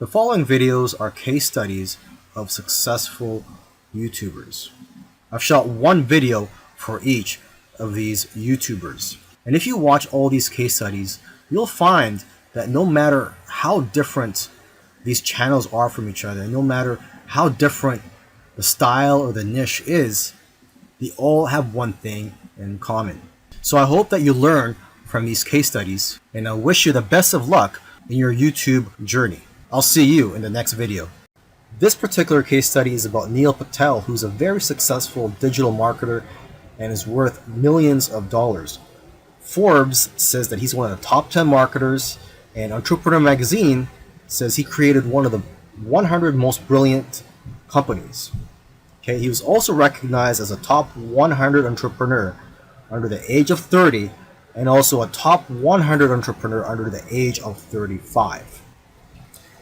The following videos are case studies of successful YouTubers. I've shot one video for each of these YouTubers. And if you watch all these case studies, you'll find that no matter how different these channels are from each other, no matter how different the style or the niche is, they all have one thing in common. So I hope that you learn from these case studies, and I wish you the best of luck in your YouTube journey. I'll see you in the next video. This particular case study is about Neil Patel, who's a very successful digital marketer and is worth millions of dollars. Forbes says that he's one of the top 10 marketers, and Entrepreneur Magazine says he created one of the 100 most brilliant companies. Okay, he was also recognized as a top 100 entrepreneur under the age of 30 and also a top 100 entrepreneur under the age of 35.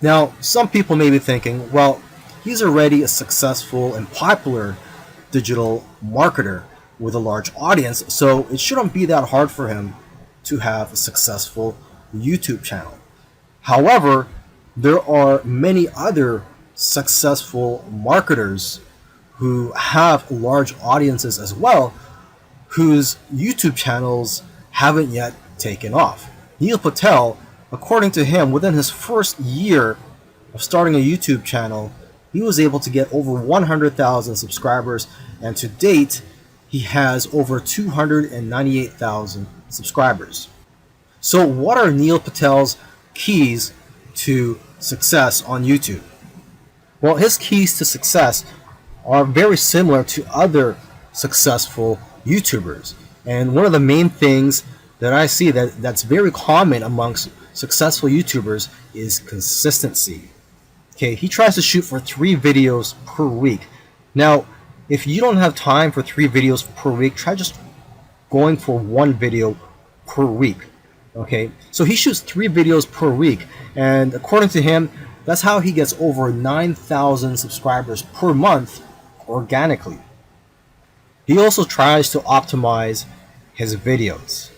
Now, some people may be thinking, well, he's already a successful and popular digital marketer with a large audience, so it shouldn't be that hard for him to have a successful YouTube channel. However, there are many other successful marketers who have large audiences as well, whose YouTube channels haven't yet taken off. Neil Patel, according to him, within his first year of starting a YouTube channel, he was able to get over 100,000 subscribers, and to date, he has over 298,000 subscribers. So what are Neil Patel's keys to success on YouTube? Well, his keys to success are very similar to other successful YouTubers. And one of the main things that I see that's very common amongst successful YouTubers is consistency. Okay, he tries to shoot for 3 videos per week. Now, if you don't have time for 3 videos per week, try just going for 1 video per week. Okay, so he shoots 3 videos per week, and according to him, that's how he gets over 9,000 subscribers per month organically. He also tries to optimize his videos,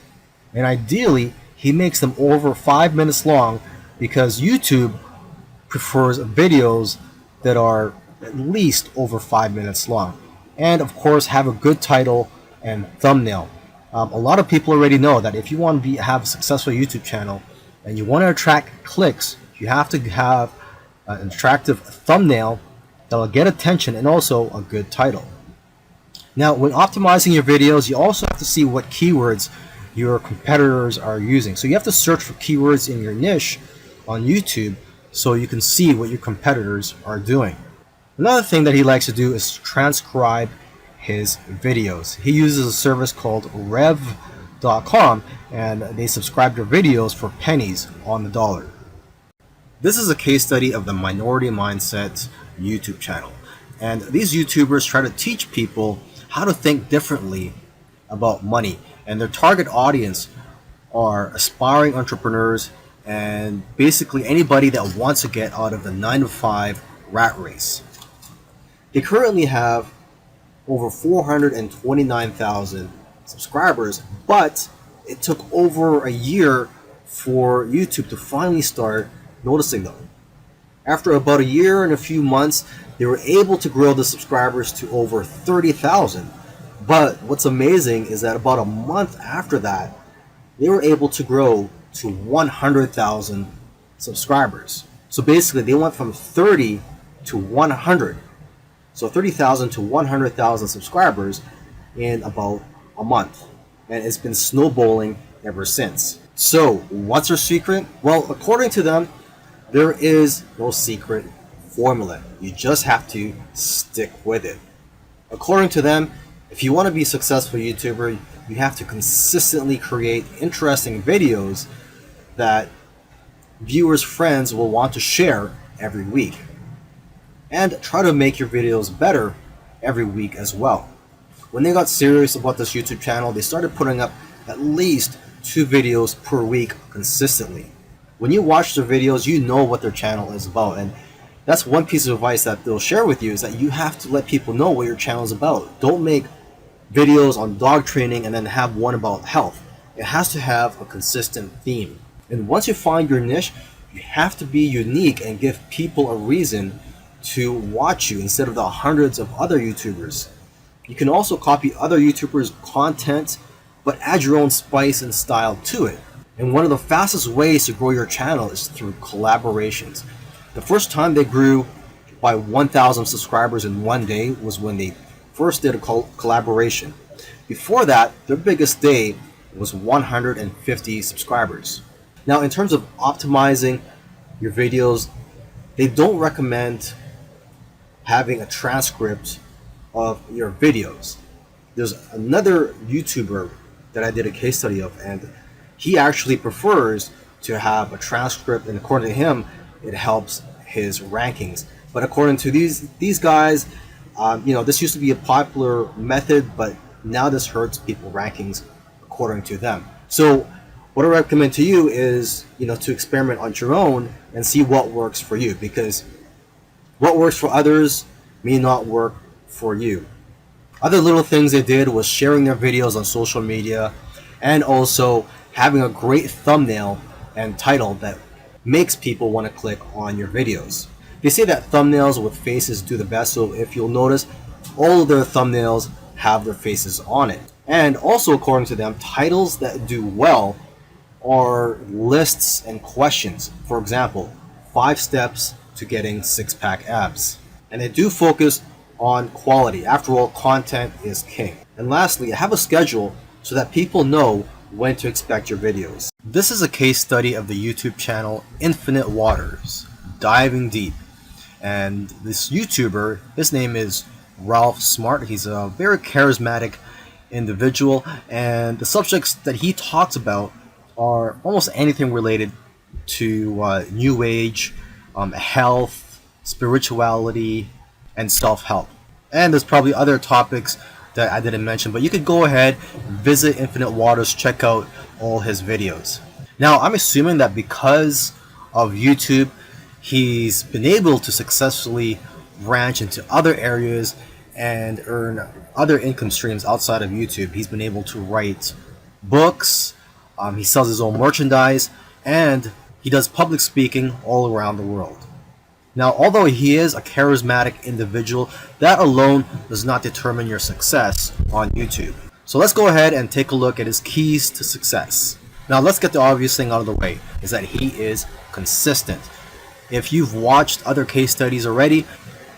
and ideally he makes them over 5 minutes long because YouTube prefers videos that are at least over 5 minutes long, and of course have a good title and thumbnail. A lot of people already know that if you want to have a successful YouTube channel and you want to attract clicks, you have to have an attractive thumbnail that will get attention and also a good title. Now, when optimizing your videos, you also have to see what keywords your competitors are using. So you have to search for keywords in your niche on YouTube so you can see what your competitors are doing. Another thing that he likes to do is transcribe his videos. He uses a service called rev.com, and they subscribe to videos for pennies on the dollar. This is a case study of the Minority Mindset YouTube channel. And these YouTubers try to teach people how to think differently about money. And their target audience are aspiring entrepreneurs and basically anybody that wants to get out of the 9-to-5 rat race. They currently have over 429,000 subscribers, but it took over a year for YouTube to finally start noticing them. After about a year and a few months, they were able to grow the subscribers to over 30,000. But what's amazing is that about a month after that, they were able to grow to 100,000 subscribers. So basically, they went from 30 to 100. So 30,000 to 100,000 subscribers in about a month. And it's been snowballing ever since. So what's their secret? Well, according to them, there is no secret formula. You just have to stick with it. According to them, if you want to be a successful YouTuber, you have to consistently create interesting videos that viewers' friends will want to share every week. And try to make your videos better every week as well. When they got serious about this YouTube channel, they started putting up at least 2 videos per week consistently. When you watch their videos, you know what their channel is about, and that's one piece of advice that they'll share with you, is that you have to let people know what your channel is about. Don't make videos on dog training and then have one about health. It has to have a consistent theme. And once you find your niche, You have to be unique and give people a reason to watch you instead of the hundreds of other YouTubers. You can also copy other YouTubers' content, but add your own spice and style to it. And one of the fastest ways to grow your channel is through collaborations. The first time they grew by 1,000 subscribers in one day was when they first did a collaboration. Before that, their biggest day was 150 subscribers. Now, in terms of optimizing your videos, they don't recommend having a transcript of your videos. There's another YouTuber that I did a case study of, and he actually prefers to have a transcript, and according to him, it helps his rankings. But according to these guys, this used to be a popular method, but now this hurts people rankings according to them. So what I recommend to you is, to experiment on your own and see what works for you, because what works for others may not work for you. Other little things they did was sharing their videos on social media, and also having a great thumbnail and title that makes people want to click on your videos. They say that thumbnails with faces do the best, so if you'll notice, all of their thumbnails have their faces on it. And also, according to them, titles that do well are lists and questions. For example, 5 steps to getting 6-pack abs. And they do focus on quality. After all, content is king. And lastly, have a schedule so that people know when to expect your videos. This is a case study of the YouTube channel Infinite Waters, diving deep. And this YouTuber, his name is Ralph Smart. He's a very charismatic individual, and the subjects that he talks about are almost anything related to New Age, health, spirituality, and self-help. And there's probably other topics that I didn't mention, but you could go ahead, visit Infinite Waters, check out all his videos. Now, I'm assuming that because of YouTube, he's been able to successfully branch into other areas and earn other income streams outside of YouTube. He's been able to write books, he sells his own merchandise, and he does public speaking all around the world. Now, although he is a charismatic individual, that alone does not determine your success on YouTube. So let's go ahead and take a look at his keys to success. Now, let's get the obvious thing out of the way, is that he is consistent. If you've watched other case studies already,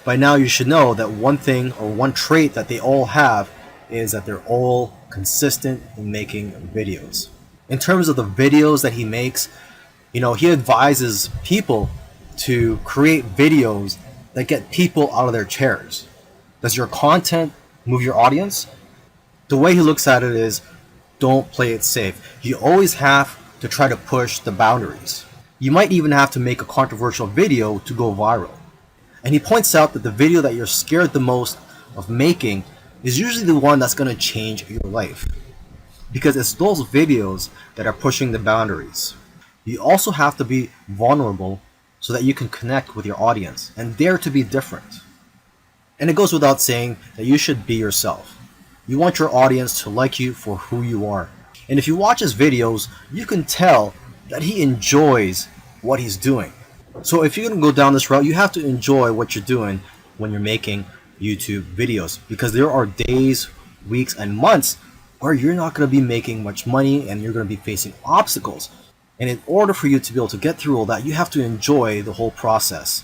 by now you should know that one thing or one trait that they all have is that they're all consistent in making videos. In terms of the videos that he makes, he advises people to create videos that get people out of their chairs. Does your content move your audience? The way he looks at it is, don't play it safe. You always have to try to push the boundaries. You might even have to make a controversial video to go viral. And he points out that the video that you're scared the most of making is usually the one that's going to change your life, because it's those videos that are pushing the boundaries. You also have to be vulnerable so that you can connect with your audience and dare to be different. And it goes without saying that you should be yourself. You want your audience to like you for who you are. And if you watch his videos, you can tell that he enjoys what he's doing. So if you're going to go down this route, you have to enjoy what you're doing when you're making YouTube videos, because there are days, weeks, and months where you're not going to be making much money and you're going to be facing obstacles. And in order for you to be able to get through all that, you have to enjoy the whole process.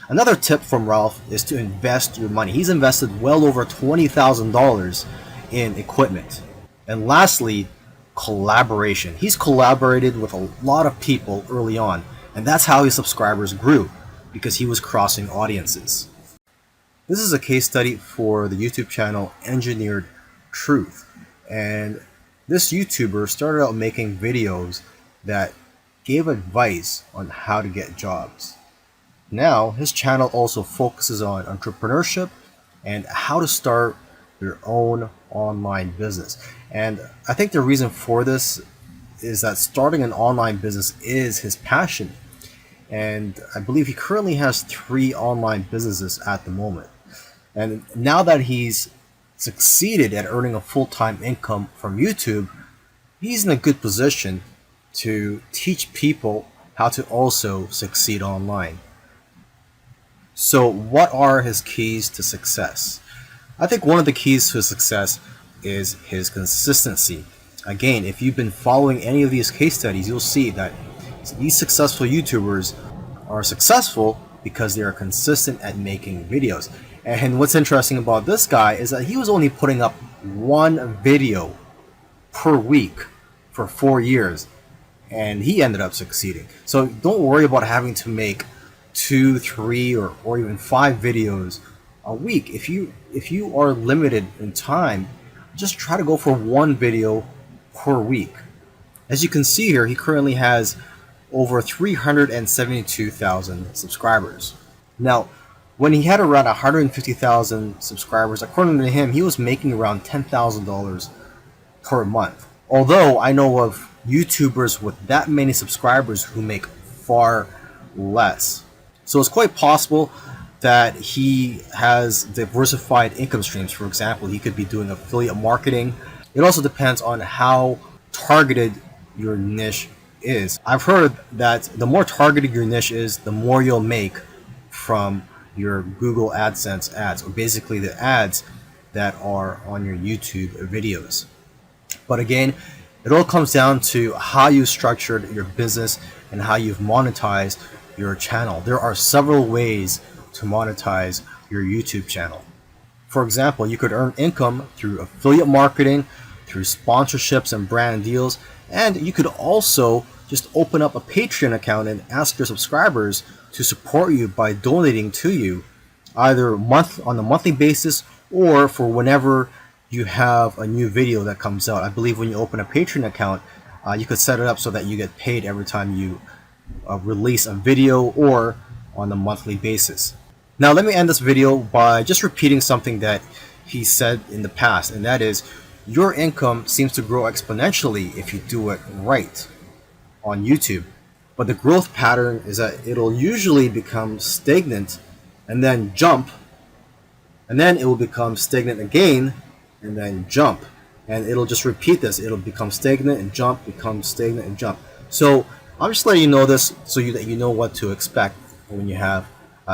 Another tip from Ralph is to invest your money. He's invested well over $20,000 in equipment. And lastly, collaboration. He's collaborated with a lot of people early on, and that's how his subscribers grew, because he was crossing audiences. This is a case study for the YouTube channel Engineered Truth. And this YouTuber started out making videos that gave advice on how to get jobs. Now, his channel also focuses on entrepreneurship and how to start your own online business. And I think the reason for this is that starting an online business is his passion. And I believe he currently has 3 online businesses at the moment. And now that he's succeeded at earning a full-time income from YouTube, he's in a good position to teach people how to also succeed online. So what are his keys to success? I think one of the keys to success is his consistency. Again, if you've been following any of these case studies, you'll see that these successful YouTubers are successful because they are consistent at making videos. And what's interesting about this guy is that he was only putting up one video per week for 4 years, and he ended up succeeding. So don't worry about having to make 2, 3, or even 5 videos a week. If you are limited in time, just try to go for one video per week. As you can see here, he currently has over 372,000 subscribers. Now, when he had around 150,000 subscribers, according to him, he was making around $10,000 per month. Although I know of YouTubers with that many subscribers who make far less. So it's quite possible that he has diversified income streams. For example, he could be doing affiliate marketing. It also depends on how targeted your niche is. I've heard that the more targeted your niche is, the more you'll make from your Google AdSense ads, or basically the ads that are on your YouTube videos. But again, it all comes down to how you structured your business and how you've monetized your channel. There are several ways to monetize your YouTube channel. For example, you could earn income through affiliate marketing, through sponsorships and brand deals, and you could also just open up a Patreon account and ask your subscribers to support you by donating to you, either on a monthly basis or for whenever you have a new video that comes out. I believe when you open a Patreon account, you could set it up so that you get paid every time you release a video, or on a monthly basis. Now let me end this video by just repeating something that he said in the past, and that is, your income seems to grow exponentially if you do it right on YouTube. But the growth pattern is that it'll usually become stagnant and then jump, and then it will become stagnant again and then jump, and it'll just repeat this. It'll become stagnant and jump, become stagnant and jump. So I'm just letting you know this so that you know what to expect when you have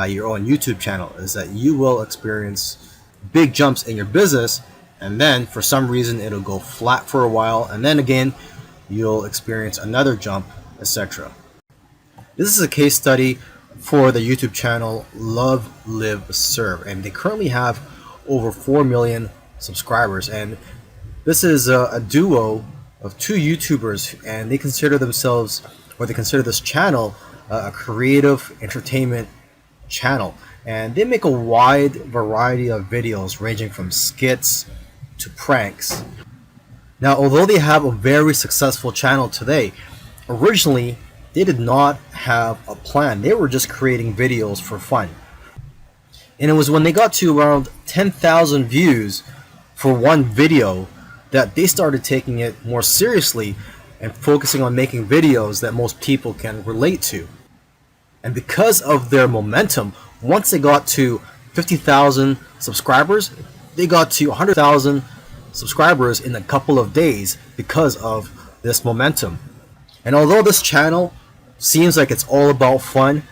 your own YouTube channel, is that you will experience big jumps in your business, and then for some reason it'll go flat for a while, and then again you'll experience another jump, etc. This is a case study for the YouTube channel Love, Live, Serve, and they currently have over 4 million subscribers, and this is a duo of 2 YouTubers, and they consider themselves, or they consider this channel, a creative entertainment channel, and they make a wide variety of videos ranging from skits to pranks. Now, although they have a very successful channel today, originally they did not have a plan. They were just creating videos for fun, and it was when they got to around 10,000 views for one video that they started taking it more seriously and focusing on making videos that most people can relate to. And because of their momentum, once they got to 50,000 subscribers, they got to 100,000 subscribers in a couple of days because of this momentum. And although this channel seems like it's all about fun,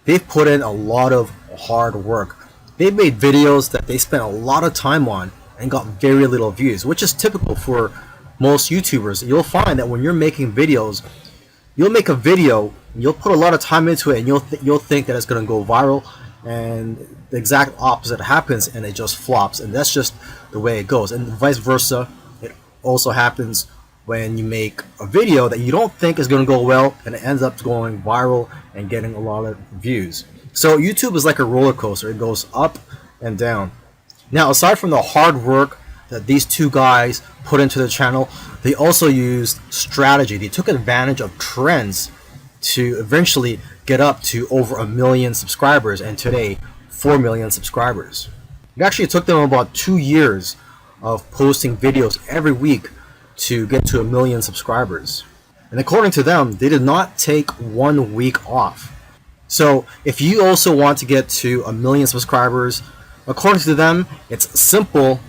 they've put in a lot of hard work. They've made videos that they spent a lot of time on and got very little views, which is typical for most YouTubers. You'll find that when you're making videos, you'll make a video, you'll put a lot of time into it, and you'll think that it's going to go viral, and the exact opposite happens, and it just flops. And that's just the way it goes. And vice versa, it also happens when you make a video that you don't think is going to go well, and it ends up going viral and getting a lot of views. So YouTube is like a roller coaster. It goes up and down. Now, aside from the hard work that these 2 guys put into the channel, they also used strategy. They took advantage of trends to eventually get up to over 1 million subscribers, and today 4 million subscribers. It actually took them about 2 years of posting videos every week to get to 1 million subscribers. And according to them, they did not take 1 week off. So if you also want to get to 1 million subscribers, according to them, it's simple,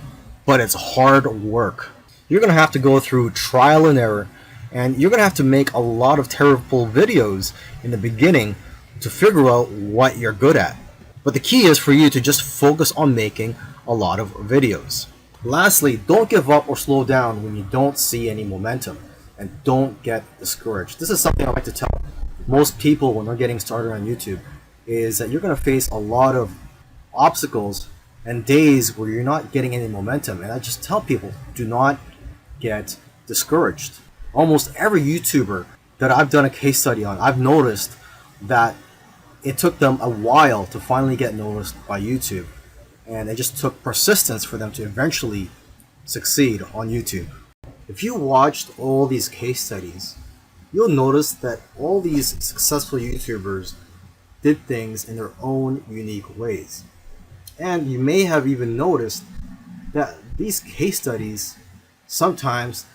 but it's hard work. You're going to have to go through trial and error. And you're going to have to make a lot of terrible videos in the beginning to figure out what you're good at. But the key is for you to just focus on making a lot of videos. Lastly, don't give up or slow down when you don't see any momentum, and don't get discouraged. This is something I like to tell most people when they're getting started on YouTube, is that you're going to face a lot of obstacles and days where you're not getting any momentum. And I just tell people, do not get discouraged. Almost every YouTuber that I've done a case study on, I've noticed that it took them a while to finally get noticed by YouTube. And it just took persistence for them to eventually succeed on YouTube. If you watched all these case studies, you'll notice that all these successful YouTubers did things in their own unique ways. And you may have even noticed that these case studies sometimes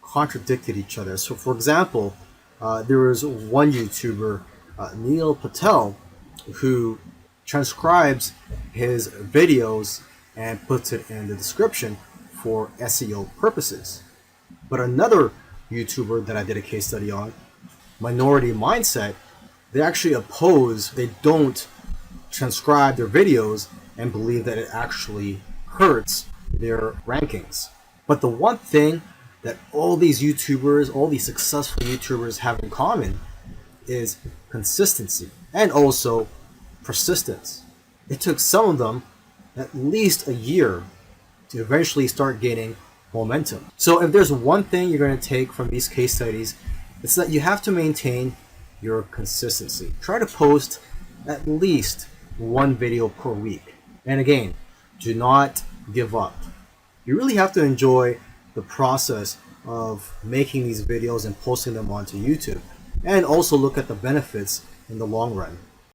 contradicted each other. So for example, there was one YouTuber, Neil Patel, who transcribes his videos and puts it in the description for SEO purposes. But another YouTuber that I did a case study on, Minority Mindset, they actually oppose, they don't transcribe their videos and believe that it actually hurts their rankings. But the one thing that all these YouTubers, all these successful YouTubers have in common is consistency and also persistence. It took some of them at least a year to eventually start gaining momentum. So if there's one thing you're going to take from these case studies, it's that you have to maintain your consistency. Try to post at least one video per week. And again, do not give up. You really have to enjoy the process of making these videos and posting them onto YouTube, and also look at the benefits in the long run.